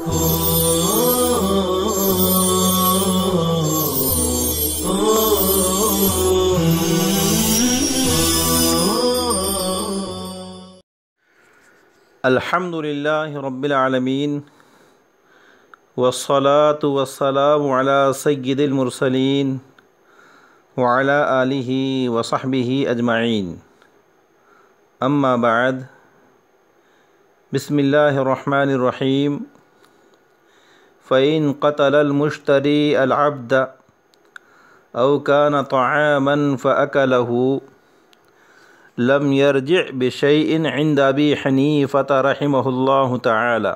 الحمد للہ رب العالمین والصلاة والسلام علی سید المرسلین وعلی آلہ وصحبہ اجمعین، اما بعد، بسم اللہ الرحمن الرحیم۔ فإن قتل المشتری العبد او کان طعاما فأکلہ لم يرجع بشيء عند أبي حنيفة رحمه الله تعالى.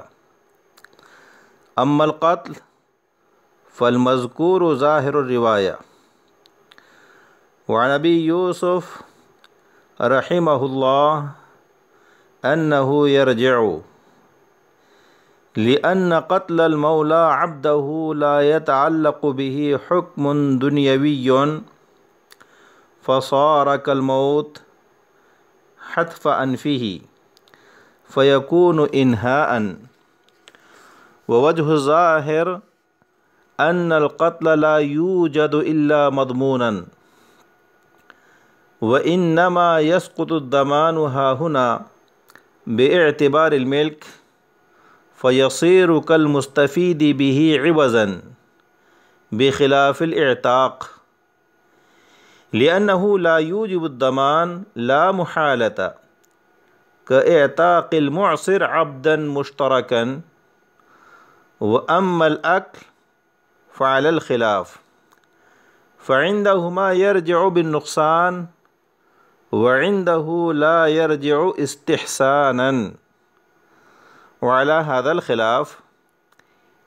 أما القتل فالمذكور ظاهر الرواية. وعن أبي يوسف رحمه الله أنه يرجع، لأن قتل المولى عبده لا يتعلق به حكم دنيوي فصار كالموت حتف أنفه فيكون إنهاء. ووجه الظاهر أن القتل لا يوجد إلا مضمونا، وإنما يسقط الضمان هاهنا باعتبار الملك فيصير كالمستفيد به عوضا بخلاف الإعتاق، لأنه لا يوجب الضمان لا محالة كإعتاق المعسر عبدا مشتركا. وأما الأكل فعلى الخلاف، فعندهما يرجع بالنقصان وعنده لا يرجع استحسانا. وعلى هذا الخلاف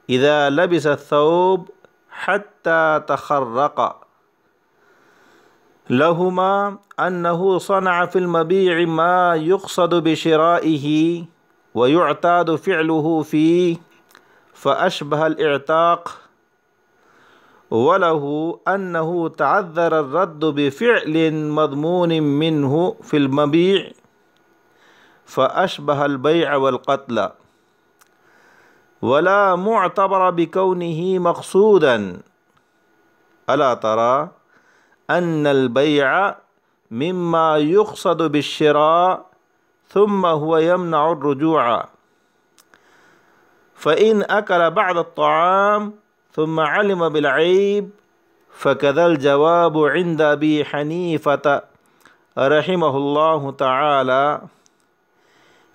إذا لبس الثوب حتى تخرق لهما أنه صنع في المبيع ما يقصد بشرائه ويعتاد فعله فيه فأشبه الإعتاق، وله أنه تعذر الرد بفعل مضمون منه في المبيع فأشبه البيع والقتل، ولا معتبر بكونه مقصودا. ألا ترى أن البيع مما يقصد بالشراء ثم هو يمنع الرجوع، فإن أكل بعد الطعام ثم علم بالعيب فكذا الجواب عند أبي حنيفة رحمه الله تعالى،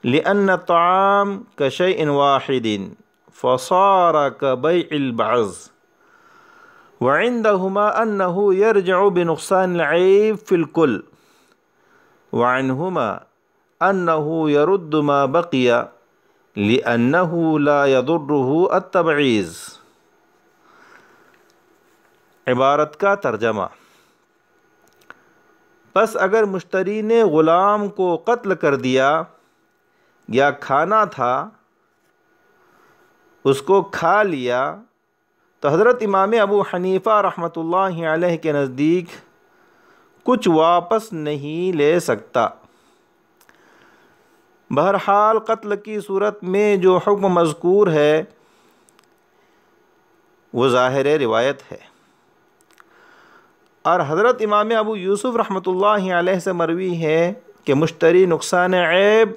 لأن الطعام كشيء واحد فصار كبيع البعض. وعندهما أنه يرجع بنقصان العيب في الكل، وعنهما أنه يرد ما بقي لأنه لا يضره التبعيض. عبارت کا ترجمہ: پس اگر مشتری نے غلام کو قتل کر دیا یا کھانا تھا اس کو کھا لیا، تو حضرت امام ابو حنیفہ رحمۃ اللہ علیہ کے نزدیک کچھ واپس نہیں لے سکتا۔ بہرحال قتل کی صورت میں جو حکم مذکور ہے وہ ظاہر روایت ہے، اور حضرت امام ابو یوسف رحمۃ اللہ علیہ سے مروی ہے کہ مشتری نقصان عیب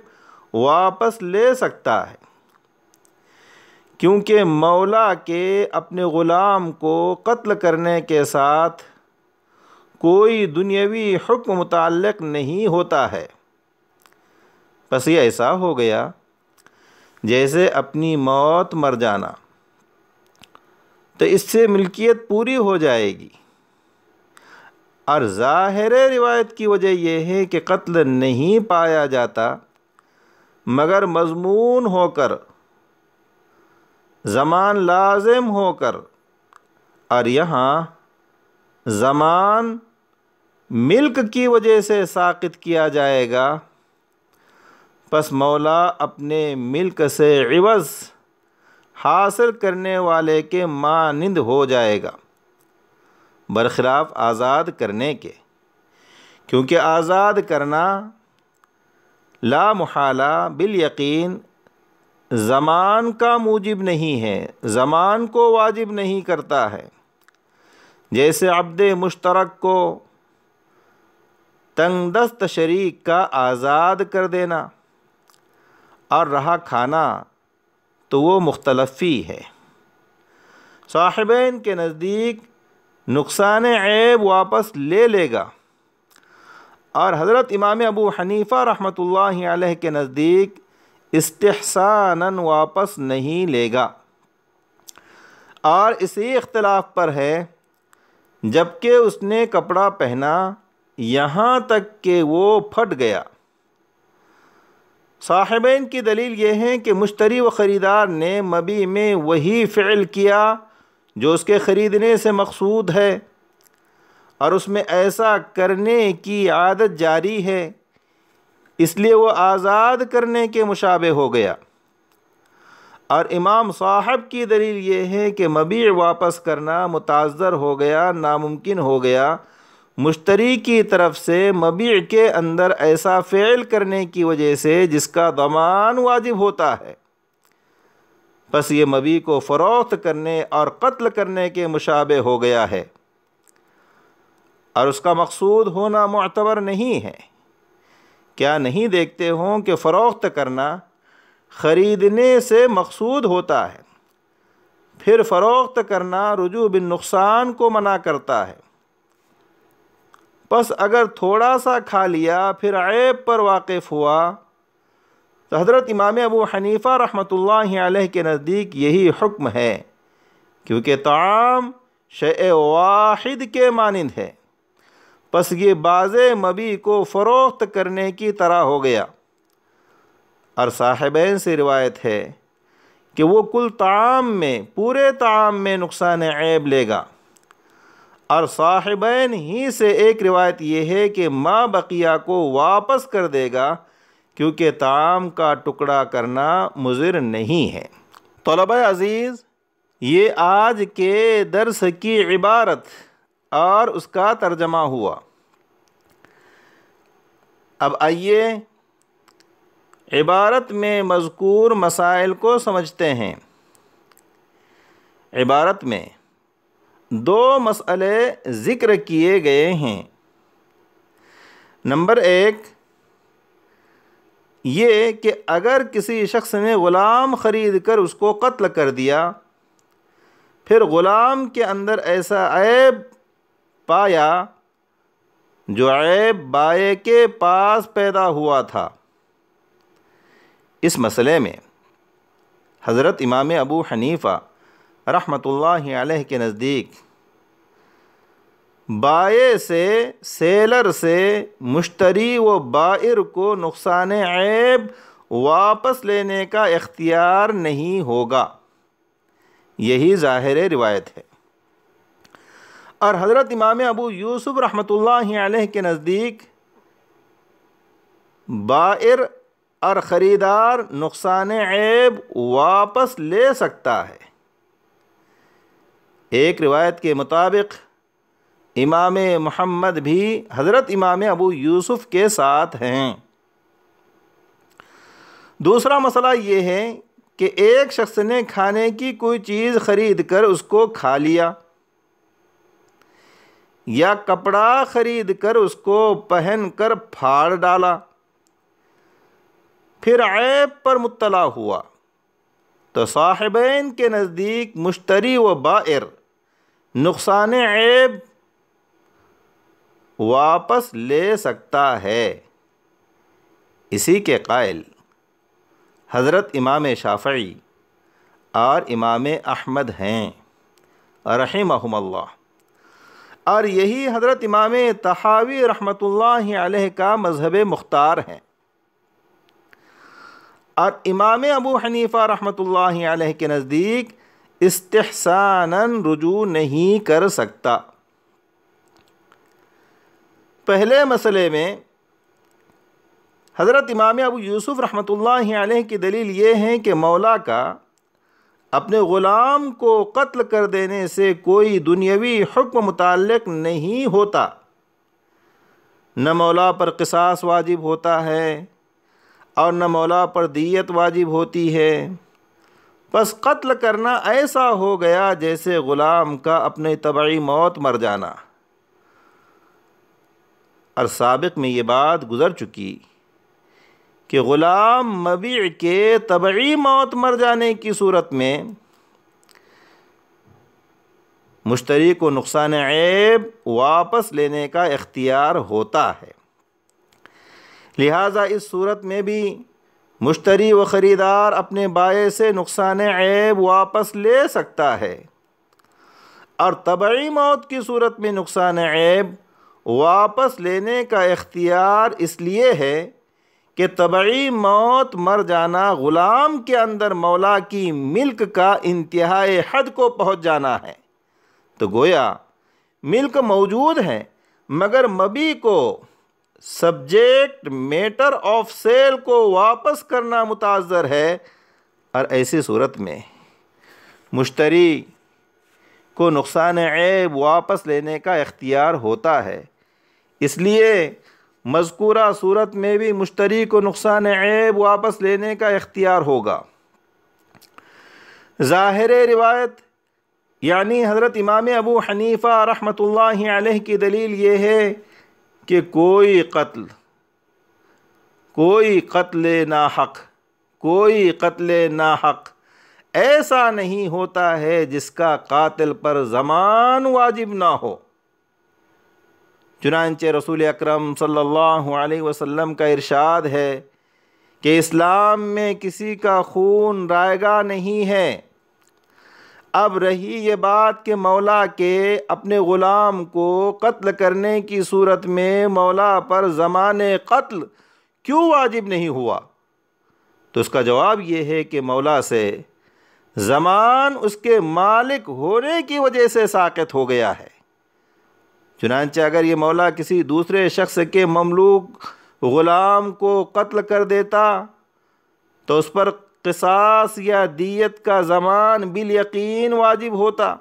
واپس لے سکتا ہے، کیونکہ مولا کے اپنے غلام کو قتل کرنے کے ساتھ کوئی دنیاوی حکم متعلق نہیں ہوتا ہے۔ پس یہ ایسا ہو گیا جیسے اپنی موت مر جانا، تو اس سے ملکیت پوری ہو جائے گی۔ اور ظاہر روایت کی وجہ یہ ہے کہ قتل نہیں پایا جاتا مگر مضمون ہو کر، زمان لازم ہو کر، اور یہاں زمان ملک کی وجہ سے ساقط کیا جائے گا، پس مولا اپنے ملک سے عوض حاصل کرنے والے کے مانند ہو جائے گا، برخلاف آزاد کرنے کے، کیونکہ آزاد کرنا لا محالہ بالیقین زمان کا موجب نہیں ہے، زمان کو واجب نہیں کرتا ہے۔ جیسے عبد مشترک کو تنگ دست شریک کا آزاد کر دینا، اور رہا کھانا تو وہ مختلف فی ہے۔ صاحبین کے نزدیک نقصان عیب واپس لے لے گا، اور حضرت امام ابو حنیفہ رحمۃ اللہ علیہ کے نزدیک استحساناً واپس نہیں لے گا۔ اور اسی اختلاف پر ہے، جبکہ اس نے کپڑا پہنا یہاں تک کہ وہ پھٹ گیا۔ صاحبین کی دلیل یہ ہے کہ مشتری و خریدار نے مبیع میں وہی فعل کیا جو اس کے خریدنے سے مقصود ہے، اور اس میں ایسا کرنے کی عادت جاری ہے، اس لیے وہ آزاد کرنے کے مشابہ ہو گیا۔ اور امام صاحب کی دلیل یہ ہے کہ مبیع واپس کرنا متعذر ہو گیا، ناممکن ہو گیا، مشتری کی طرف سے مبیع کے اندر ایسا فعل کرنے کی وجہ سے جس کا ضمان واجب ہوتا ہے، پس یہ مبیع کو فروخت کرنے اور قتل کرنے کے مشابہ ہو گیا ہے، اور اس کا مقصود ہونا معتبر نہیں ہے۔ کیا نہیں دیکھتے ہوں کہ فروخت کرنا خریدنے سے مقصود ہوتا ہے، پھر فروخت کرنا رجوع بالنقصان کو منع کرتا ہے۔ پس اگر تھوڑا سا کھا لیا پھر عیب پر واقف ہوا تو حضرت امام ابو حنیفہ رحمۃ اللہ علیہ کے نزدیک یہی حکم ہے، کیونکہ طعام شیء واحد کے مانند ہے، پس یہ باز مبیع کو فروخت کرنے کی طرح ہو گیا۔ اور صاحبین سے روایت ہے کہ وہ کل طعام میں، پورے طعام میں نقصان عیب لے گا، اور صاحبین ہی سے ایک روایت یہ ہے کہ ما بقیہ کو واپس کر دے گا، کیونکہ طعام کا ٹکڑا کرنا مضر نہیں ہے۔ طلبہ عزیز، یہ آج کے درس کی عبارت اور اس کا ترجمہ ہوا۔ اب آئیے عبارت میں مذکور مسائل کو سمجھتے ہیں۔ عبارت میں دو مسئلے ذکر کیے گئے ہیں۔ نمبر 1 یہ کہ اگر کسی شخص نے غلام خرید کر اس کو قتل کر دیا، پھر غلام کے اندر ایسا عیب پایا جو عیب بائع کے پاس پیدا ہوا تھا، اس مسئلے میں حضرت امام ابو حنیفہ رحمۃ اللہ علیہ کے نزدیک بائع سے، سیلر سے مشتری و بائر کو نقصان عیب واپس لینے کا اختیار نہیں ہوگا، یہی ظاہر روایت ہے۔ اور حضرت امام ابو یوسف رحمۃ اللہ علیہ کے نزدیک بائر اور خریدار نقصان عیب واپس لے سکتا ہے۔ ایک روایت کے مطابق امام محمد بھی حضرت امام ابو یوسف کے ساتھ ہیں۔ دوسرا مسئلہ یہ ہے کہ ایک شخص نے کھانے کی کوئی چیز خرید کر اس کو کھا لیا، یا کپڑا خرید کر اس کو پہن کر پھاڑ ڈالا، پھر عیب پر مطلع ہوا، تو صاحبین کے نزدیک مشتری و بائر نقصان عیب واپس لے سکتا ہے۔ اسی کے قائل حضرت امام شافعی اور امام احمد ہیں رحمہم اللہ، اور یہی حضرت امام طحاوی رحمۃ اللہ علیہ کا مذہب مختار ہے۔ اور امام ابو حنیفہ رحمۃ اللہ علیہ کے نزدیک استحساناً رجوع نہیں کر سکتا۔ پہلے مسئلے میں حضرت امام ابو یوسف رحمۃ اللہ علیہ کی دلیل یہ ہے کہ مولا کا اپنے غلام کو قتل کر دینے سے کوئی دنیاوی حکم متعلق نہیں ہوتا، نہ مولا پر قصاص واجب ہوتا ہے اور نہ مولا پر دیت واجب ہوتی ہے۔ پس قتل کرنا ایسا ہو گیا جیسے غلام کا اپنے طبعی موت مر جانا۔ اور سابق میں یہ بات گزر چکی کہ غلام مبیع کے طبعی موت مر جانے کی صورت میں مشتری کو نقصان عیب واپس لینے کا اختیار ہوتا ہے۔ لہٰذا اس صورت میں بھی مشتری و خریدار اپنے بائع سے نقصان عیب واپس لے سکتا ہے، اور طبعی موت کی صورت میں نقصان عیب واپس لینے کا اختیار اس لیے ہے کہ طبعی موت مر جانا غلام کے اندر مولا کی ملک کا انتہائی حد کو پہنچ جانا ہے، تو گویا ملک موجود ہے مگر مبی کو سبجیکٹ میٹر آف سیل کو واپس کرنا متعذر ہے، اور ایسی صورت میں مشتری کو نقصان عیب واپس لینے کا اختیار ہوتا ہے۔ اس لیے مذکورہ صورت میں بھی مشتری کو نقصان عیب واپس لینے کا اختیار ہوگا۔ ظاہر روایت یعنی حضرت امام ابو حنیفہ رحمۃ اللہ علیہ کی دلیل یہ ہے کہ کوئی قتل ناحق ایسا نہیں ہوتا ہے جس کا قاتل پر ضمان واجب نہ ہو۔ چنانچہ رسول اکرم صلی اللہ علیہ وسلم کا ارشاد ہے کہ اسلام میں کسی کا خون رائگاں نہیں ہے۔ اب رہی یہ بات کہ مولا کے اپنے غلام کو قتل کرنے کی صورت میں مولا پر ضمان قتل کیوں واجب نہیں ہوا، تو اس کا جواب یہ ہے کہ مولا سے ضمان اس کے مالک ہونے کی وجہ سے ساقط ہو گیا ہے۔ چنانچہ اگر یہ مولا کسی دوسرے شخص کے مملوک غلام کو قتل کر دیتا تو اس پر قصاص یا دیت کا ضمان بالیقین واجب ہوتا۔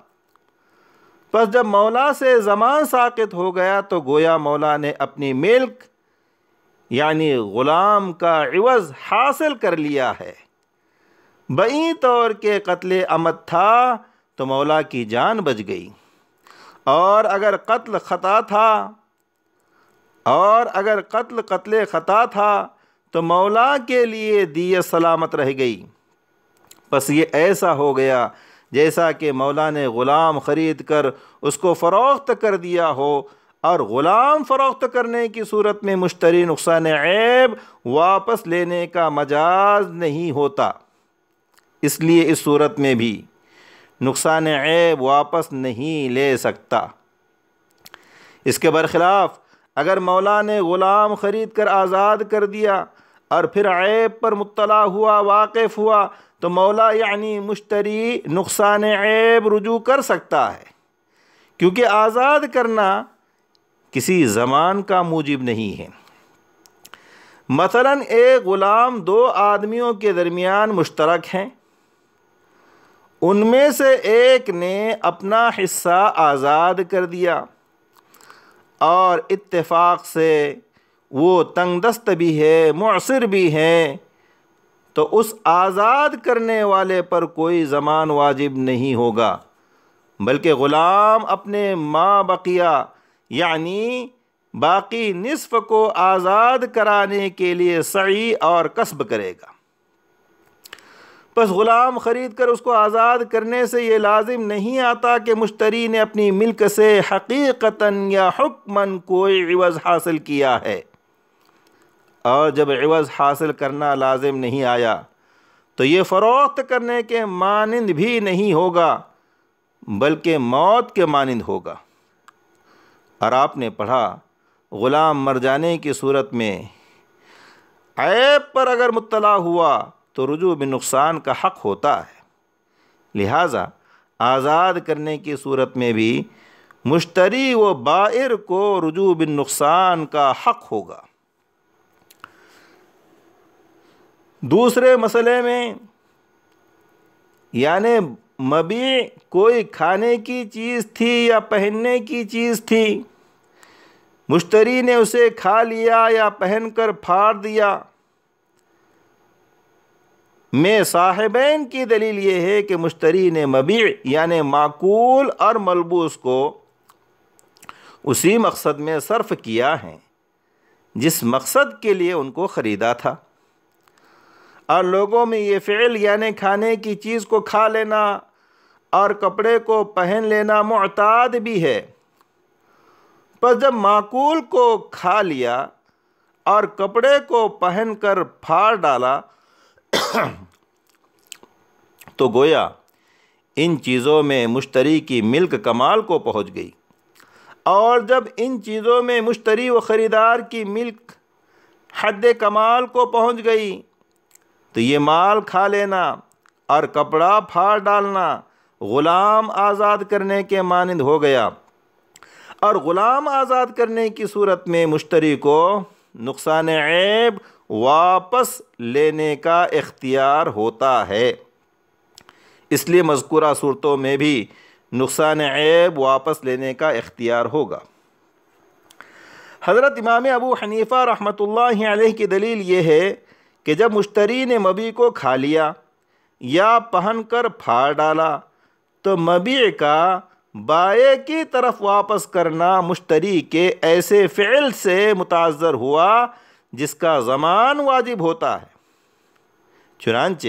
پس جب مولا سے ضمان ساقط ہو گیا تو گویا مولا نے اپنی ملک یعنی غلام کا عوض حاصل کر لیا ہے۔ بئی طور کے قتل عمد تھا تو مولا کی جان بچ گئی، اور اگر قتل خطا تھا تو مولا کے لیے دیت سلامت رہ گئی۔ پس یہ ایسا ہو گیا جیسا کہ مولا نے غلام خرید کر اس کو فروخت کر دیا ہو، اور غلام فروخت کرنے کی صورت میں مشتری نقصان عیب واپس لینے کا مجاز نہیں ہوتا، اس لیے اس صورت میں بھی نقصان عیب واپس نہیں لے سکتا۔ اس کے برخلاف اگر مولا نے غلام خرید کر آزاد کر دیا اور پھر عیب پر مطلع ہوا، واقف ہوا، تو مولا یعنی مشتری نقصان عیب رجوع کر سکتا ہے، کیونکہ آزاد کرنا کسی زمان کا موجب نہیں ہے۔ مثلا ایک غلام دو آدمیوں کے درمیان مشترک ہیں، ان میں سے ایک نے اپنا حصہ آزاد کر دیا اور اتفاق سے وہ تنگ دست بھی ہے، معسر بھی ہے، تو اس آزاد کرنے والے پر کوئی ضمان واجب نہیں ہوگا، بلکہ غلام اپنے ما بقیہ یعنی باقی نصف کو آزاد کرانے کے لیے سعی اور کسب کرے گا۔ پس غلام خرید کر اس کو آزاد کرنے سے یہ لازم نہیں آتا کہ مشتری نے اپنی ملک سے حقیقتاً یا حکماً کوئی عوض حاصل کیا ہے، اور جب عوض حاصل کرنا لازم نہیں آیا تو یہ فروخت کرنے کے مانند بھی نہیں ہوگا بلکہ موت کے مانند ہوگا۔ اور آپ نے پڑھا غلام مر جانے کی صورت میں عیب پر اگر مطلع ہوا تو رجوع بالنقصان کا حق ہوتا ہے، لہٰذا آزاد کرنے کی صورت میں بھی مشتری و بائر کو رجوع بالنقصان کا حق ہوگا۔ دوسرے مسئلے میں یعنی مبیع کوئی کھانے کی چیز تھی یا پہننے کی چیز تھی، مشتری نے اسے کھا لیا یا پہن کر پھاڑ دیا، میں صاحبین کی دلیل یہ ہے کہ مشتری نے مبیع یعنی معقول اور ملبوس کو اسی مقصد میں صرف کیا ہے جس مقصد کے لیے ان کو خریدا تھا، اور لوگوں میں یہ فعل یعنی کھانے کی چیز کو کھا لینا اور کپڑے کو پہن لینا معتاد بھی ہے۔ پس جب معقول کو کھا لیا اور کپڑے کو پہن کر پھاڑ ڈالا تو گویا ان چیزوں میں مشتری کی ملک کمال کو پہنچ گئی، اور جب ان چیزوں میں مشتری و خریدار کی ملک حد کمال کو پہنچ گئی تو یہ مال کھا لینا اور کپڑا پھاڑ ڈالنا غلام آزاد کرنے کے مانند ہو گیا، اور غلام آزاد کرنے کی صورت میں مشتری کو نقصان عیب واپس لینے کا اختیار ہوتا ہے۔ اس لیے مذکورہ صورتوں میں بھی نقصان عیب واپس لینے کا اختیار ہوگا۔ حضرت امام ابو حنیفہ رحمۃ اللہ علیہ کی دلیل یہ ہے کہ جب مشتری نے مبیع کو کھا لیا یا پہن کر پھاڑ ڈالا تو مبیع کا بائع کی طرف واپس کرنا مشتری کے ایسے فعل سے متعذر ہوا جس کا ضمان واجب ہوتا ہے۔ چنانچہ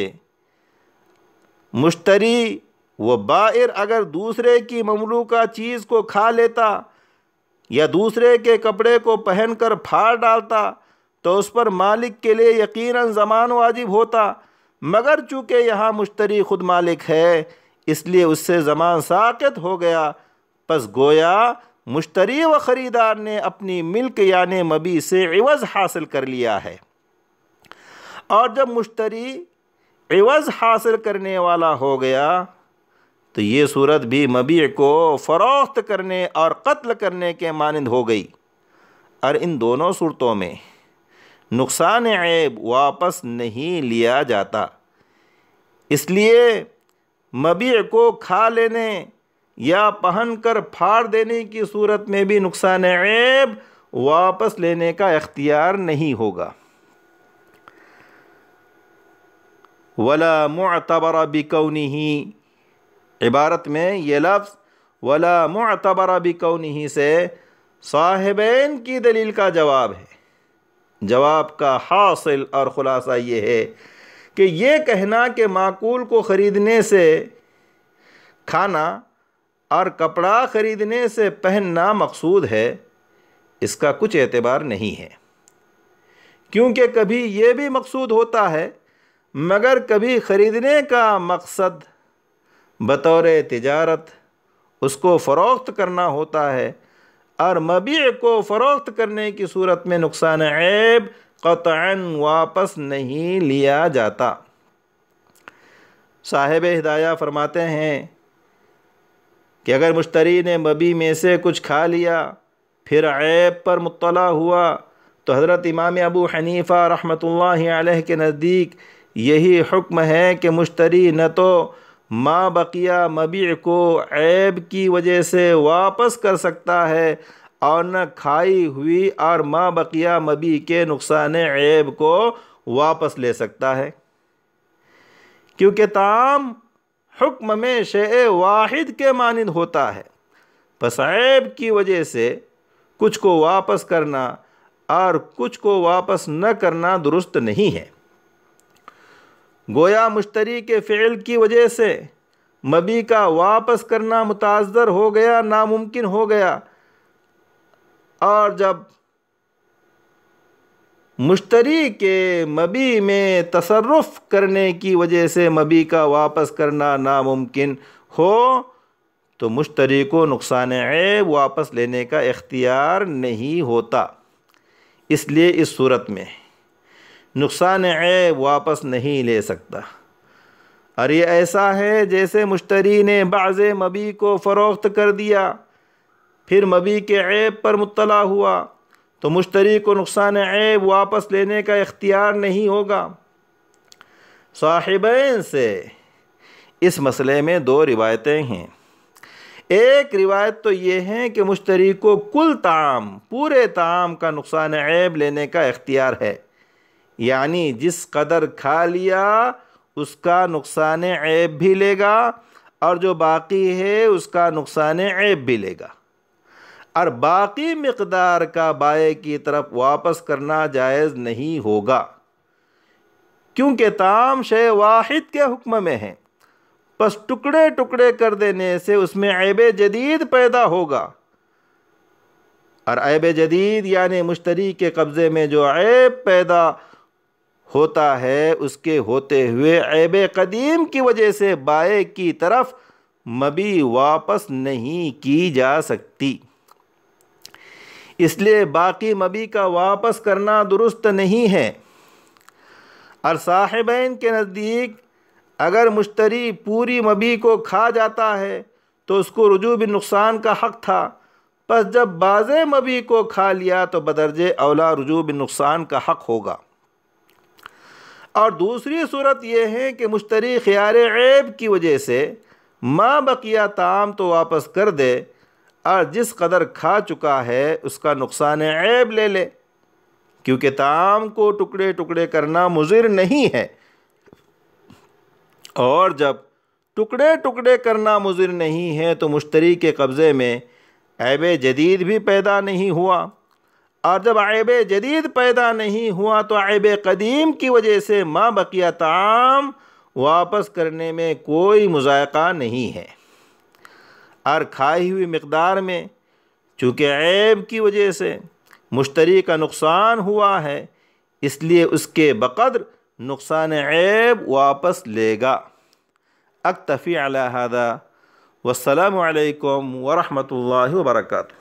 مشتری و بائر اگر دوسرے کی مملوکہ چیز کو کھا لیتا یا دوسرے کے کپڑے کو پہن کر پھاڑ ڈالتا تو اس پر مالک کے لیے یقیناً ضمان واجب ہوتا، مگر چونکہ یہاں مشتری خود مالک ہے اس لیے اس سے ضمان ساقط ہو گیا، پس گویا مشتری و خریدار نے اپنی ملک یعنی مبیع سے عوض حاصل کر لیا ہے، اور جب مشتری عوض حاصل کرنے والا ہو گیا تو یہ صورت بھی مبیع کو فروخت کرنے اور قتل کرنے کے مانند ہو گئی، اور ان دونوں صورتوں میں نقصان عیب واپس نہیں لیا جاتا۔ اس لیے مبیع کو کھا لینے یا پہن کر پھاڑ دینے کی صورت میں بھی نقصان عیب واپس لینے کا اختیار نہیں ہوگا۔ ولا معتبر بکونہ، عبارت میں یہ لفظ ولا معتبر بکونہ سے صاحبین کی دلیل کا جواب ہے۔ جواب کا حاصل اور خلاصہ یہ ہے کہ یہ کہنا کہ معقول کو خریدنے سے کھانا اور کپڑا خریدنے سے پہننا مقصود ہے، اس کا کچھ اعتبار نہیں ہے، کیونکہ کبھی یہ بھی مقصود ہوتا ہے مگر کبھی خریدنے کا مقصد بطور تجارت اس کو فروخت کرنا ہوتا ہے، اور مبیع کو فروخت کرنے کی صورت میں نقصان عیب قطعاً واپس نہیں لیا جاتا۔ صاحب ہدایہ فرماتے ہیں کہ اگر مشتری نے مبیع میں سے کچھ کھا لیا پھر عیب پر مطلع ہوا تو حضرت امام ابو حنیفہ رحمۃ اللہ علیہ کے نزدیک یہی حکم ہے کہ مشتری نہ تو ما بقیہ مبیع کو عیب کی وجہ سے واپس کر سکتا ہے اور نہ کھائی ہوئی اور ما بقیہ مبیع کے نقصان عیب کو واپس لے سکتا ہے، کیونکہ طعام حکم میں شیء واحد کے مانند ہوتا ہے، پس عیب کی وجہ سے کچھ کو واپس کرنا اور کچھ کو واپس نہ کرنا درست نہیں ہے۔ گویا مشتری کے فعل کی وجہ سے مبیع کا واپس کرنا متعذر ہو گیا، ناممکن ہو گیا، اور جب مشتری کے مبیع میں تصرف کرنے کی وجہ سے مبیع کا واپس کرنا ناممکن ہو تو مشتری کو نقصان عیب واپس لینے کا اختیار نہیں ہوتا۔ اس لیے اس صورت میں نقصان عیب واپس نہیں لے سکتا، اور یہ ایسا ہے جیسے مشتری نے بعض مبیع کو فروخت کر دیا، پھر مبیع کے عیب پر مطلع ہوا تو مشتری کو نقصان عیب واپس لینے کا اختیار نہیں ہوگا۔ صاحبین سے اس مسئلے میں دو روایتیں ہیں۔ ایک روایت تو یہ ہے کہ مشتری کو کل طعام، پورے طعام کا نقصان عیب لینے کا اختیار ہے، یعنی جس قدر کھا لیا اس کا نقصان عیب بھی لے گا اور جو باقی ہے اس کا نقصان عیب بھی لے گا، اور باقی مقدار کا بائع کی طرف واپس کرنا جائز نہیں ہوگا، کیونکہ تمام شے واحد کے حکم میں ہیں، پس ٹکڑے ٹکڑے کر دینے سے اس میں عیب جدید پیدا ہوگا، اور عیب جدید یعنی مشتری کے قبضے میں جو عیب پیدا ہوتا ہے اس کے ہوتے ہوئے عیب قدیم کی وجہ سے بائع کی طرف مبیع واپس نہیں کی جا سکتی، اس لیے باقی مبیع کا واپس کرنا درست نہیں ہے۔ اور صاحبین کے نزدیک اگر مشتری پوری مبیع کو کھا جاتا ہے تو اس کو رجوع بالنقصان کا حق تھا، پس جب بعض مبیع کو کھا لیا تو بدرجہ اولا رجوع بالنقصان کا حق ہوگا۔ اور دوسری صورت یہ ہے کہ مشتری خیار عیب کی وجہ سے ما بقیہ طعام تو واپس کر دے اور جس قدر کھا چکا ہے اس کا نقصان عیب لے لے، کیونکہ طعام کو ٹکڑے ٹکڑے کرنا مضر نہیں ہے، اور جب ٹکڑے ٹکڑے کرنا مضر نہیں ہے تو مشتری کے قبضے میں عیب جدید بھی پیدا نہیں ہوا، اور جب عیب جدید پیدا نہیں ہوا تو عیب قدیم کی وجہ سے ما بقیہ طعام واپس کرنے میں کوئی مضائقہ نہیں ہے، اور کھائی ہوئی مقدار میں چونکہ عیب کی وجہ سے مشتری کا نقصان ہوا ہے اس لیے اس کے بقدر نقصان عیب واپس لے گا۔ اکتفی علی ھذا والسلام علیکم ورحمۃ اللہ وبرکاتہ۔